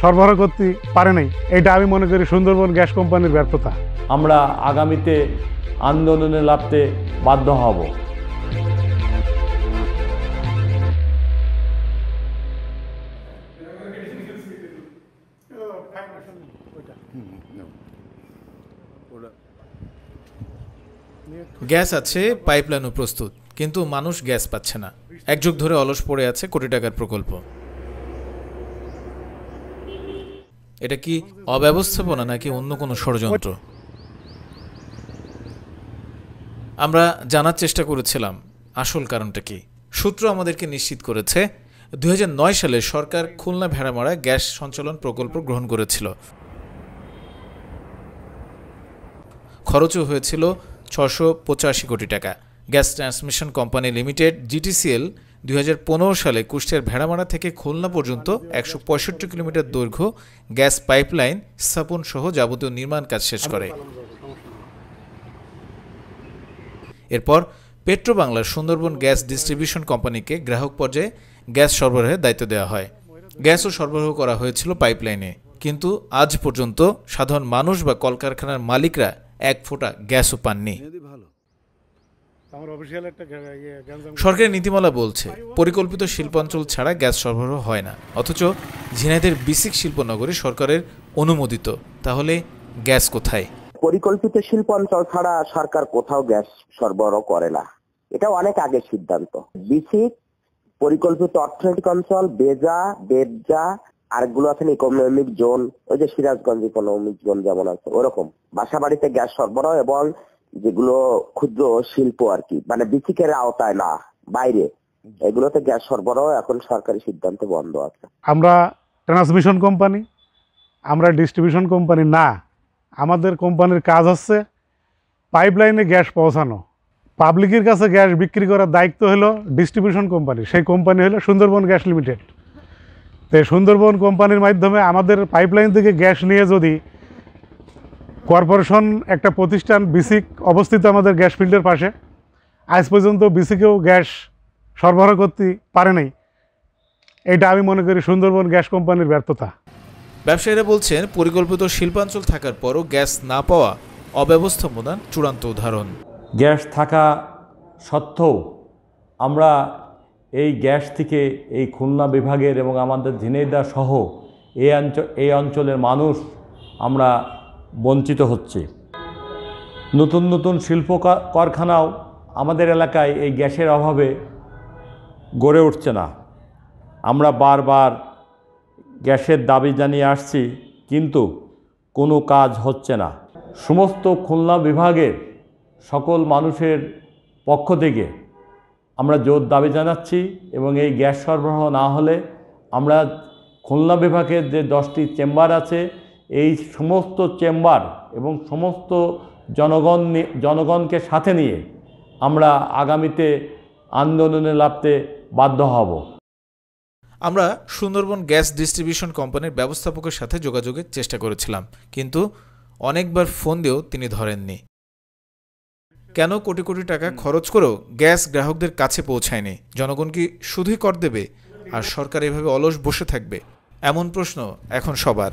সরবরাহ করতে পারে নাই। এটা আমি মনে করি সুন্দরবন গ্যাস কোম্পানির ব্যর্থতা। আমরা আগামীতে আন্দোলনে নামতে বাধ্য হব। গ্যাস আছে, পাইপলাইনও প্রস্তুত, কিন্তু মানুষ গ্যাস পাচ্ছে না। এক যুগ ধরে অলস পড়ে আছে কোটি টাকার প্রকল্প। এটা কি অব্যবস্থাপনা নাকি অন্য কোনো ষড়যন্ত্র? আমরা জানার চেষ্টা করেছিলাম আসল কারণটা কি। সূত্র আমাদেরকে নিশ্চিত করেছে 2009 সালে সরকার খুলনা ভেড়ামারা গ্যাস সঞ্চালন প্রকল্প গ্রহণ করেছিল। খরচও হয়েছিল 685 কোটি টাকা। Gas transmission company limited GTCL 2015 সালে কুষ্টিয়ার ভেড়ামারা থেকে খুলনা পর্যন্ত 165 কিলোমিটার দৈর্ঘ্য গ্যাস পাইপলাইন স্থাপন সহ যাবতীয় নির্মাণ কাজ শেষ করে। এরপর পেট্রোবাংলার সুন্দরবন গ্যাস ডিস্ট্রিবিউশন কোম্পানিকে গ্রাহক পর্যায়ে গ্যাস সরবরাহের দায়িত্ব দেওয়া হয়। গ্যাসও সরবরাহ করা হয়েছিল পাইপলাইনে, কিন্তু আজ পর্যন্ত সাধারণ মানুষ বা কলকারখানার মালিকরা এক ফোঁটা গ্যাসও পাননি। সরকারি নীতিমালা বলছে পরিকল্পিত শিল্পাঞ্চল ছাড়া গ্যাস সরবরাহ হয় না, অথচ ঝিনাইদের বিসিক শিল্পনগরী সরকারের অনুমোদিত। তাহলে গ্যাস কোথায়? পরিকল্পিত শিল্পাঞ্চল ছাড়া সরকার কোথাও গ্যাস সরবরাহ করে না, এটা অনেক আগের সিদ্ধান্ত। বিসিক, পরিকল্পিত অর্থনৈতিক অঞ্চল, বেজা, বেবজা, আরেকগুলো আছেন ইকোনমিক জোন, ওই যে সিরাজগঞ্জ ইকোনমিক জোন যেমন আছে ওরকম বাসা বাড়িতে গ্যাস সরবরাহ, এবং যেগুলো ক্ষুদ্র শিল্প আর কি, মানে বিসিকের আওতায় না, বাইরে, এগুলোতে গ্যাস সরবরাহ এখন সরকারি সিদ্ধান্তে বন্ধ আছে। আমরা ট্রান্সমিশন কোম্পানি, আমরা ডিস্ট্রিবিউশন কোম্পানি না। আমাদের কোম্পানির কাজ হচ্ছে পাইপলাইনে গ্যাস পৌঁছানো। পাবলিকের কাছে গ্যাস বিক্রি করার দায়িত্ব হলো ডিস্ট্রিবিউশন কোম্পানি। সেই কোম্পানি হলো সুন্দরবন গ্যাস লিমিটেড। তো সুন্দরবন কোম্পানির মাধ্যমে আমাদের পাইপলাইন থেকে গ্যাস নিয়ে যদি কর্পোরেশন একটা প্রতিষ্ঠান বিসিক অবস্থিত আমাদের গ্যাস ফিল্ডের পাশে, আজ পর্যন্ত বিসিকেও গ্যাস সরবরাহ করতে পারে নাই। এটা আমি মনে করি সুন্দরবন গ্যাস কোম্পানির ব্যর্থতা। ব্যবসায়ীরা বলছেন পরিকল্পিত শিল্পাঞ্চল থাকার পরও গ্যাস না পাওয়া অব্যবস্থাপনার চূড়ান্ত উদাহরণ। গ্যাস থাকা সত্ত্বেও আমরা এই গ্যাস থেকে এই খুলনা বিভাগের এবং আমাদের ঝিনাইদহ সহ এই অঞ্চলের মানুষ আমরা বঞ্চিত হচ্ছে। নতুন নতুন শিল্প কারখানাও আমাদের এলাকায় এই গ্যাসের অভাবে গড়ে উঠছে না। আমরা বারবার গ্যাসের দাবি জানিয়ে আসছি, কিন্তু কোনো কাজ হচ্ছে না। সমস্ত খুলনা বিভাগের সকল মানুষের পক্ষ থেকে আমরা জোর দাবি জানাচ্ছি, এবং এই গ্যাস সরবরাহ না হলে আমরা খুলনা বিভাগের যে 10টি চেম্বার আছে, এই সমস্ত চেম্বার এবং সমস্ত জনগণকে সাথে নিয়ে আমরা আগামীতে আন্দোলনে নামতে বাধ্য হব। আমরা সুন্দরবন গ্যাস ডিস্ট্রিবিউশন কোম্পানির ব্যবস্থাপকের সাথে যোগাযোগের চেষ্টা করেছিলাম, কিন্তু অনেকবার ফোন দিয়েও তিনি ধরেননি। কেন কোটি কোটি টাকা খরচ করেও গ্যাস গ্রাহকদের কাছে পৌঁছায়নি? জনগণ কি শুধুই কর দেবে আর সরকার এভাবে অলস বসে থাকবে? এমন প্রশ্ন এখন সবার।